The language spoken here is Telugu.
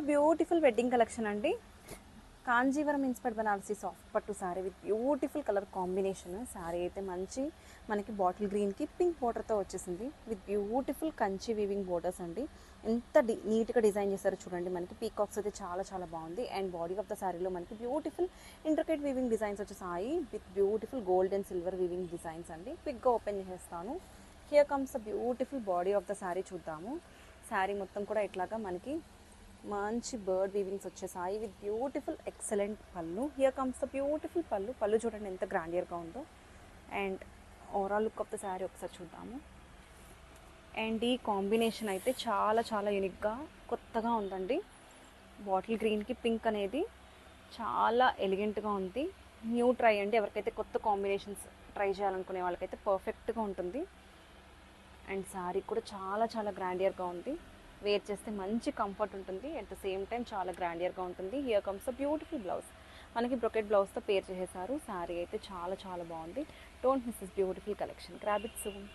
బ్యూటిఫుల్ వెడ్డింగ్ కలెక్షన్ అండి. కాంజీవరం ఇన్స్పైర్డ్ బనారసి సాఫ్ట్ పట్టు sari with beautiful colour combination. Sari అయితే మంచి మనకి బాటిల్ గ్రీన్కి పింక్ బోర్డర్తో వచ్చేసింది with beautiful Kanchi weaving borders అండి. ఎంత నీట్గా డిజైన్ చేశారో చూడండి. మనకి పీకాక్స్ అయితే చాలా చాలా బాగుంది. అండ్ బాడీ ఆఫ్ ద శారీలో మనకి బ్యూటిఫుల్ ఇంట్రికేట్ వీవింగ్ డిజైన్స్ వచ్చేసాయి with beautiful gold and silver weaving designs అండి. క్విక్గా ఓపెన్ చేసేస్తాను. Here comes the beautiful body of the sari చూద్దాము. శారీ మొత్తం కూడా ఇట్లాగా మనకి మంచి బర్డ్ వీవింగ్స్ వచ్చేసాయి విత్ బ్యూటిఫుల్ ఎక్సలెంట్ పళ్ళు. హియర్ కమ్స్ ద బ్యూటిఫుల్ పళ్ళు చూడండి ఎంత గ్రాండియర్గా ఉందో. And overall look of the sari ఒకసారి చూద్దాము. అండ్ ఈ కాంబినేషన్ అయితే చాలా చాలా యూనిక్గా కొత్తగా ఉందండి. బాటిల్ గ్రీన్కి పింక్ అనేది చాలా ఎలిగెంట్గా ఉంది. న్యూ ట్రై అండి. ఎవరికైతే కొత్త కాంబినేషన్స్ ట్రై చేయాలనుకునే వాళ్ళకైతే పర్ఫెక్ట్గా ఉంటుంది. అండ్ శారీ కూడా చాలా చాలా గ్రాండియర్గా ఉంది. వేర్ చేస్తే మంచి కంఫర్ట్ ఉంటుంది. అట్ ద సేమ్ టైం చాలా గ్రాండియర్గా ఉంటుంది. Here comes the beautiful blouse. మనకి బ్రొకెట్ బ్లౌజ్తో పేర్ చేసేసారు. శారీ అయితే చాలా చాలా బాగుంది. Don't miss this beautiful collection. Grab it soon.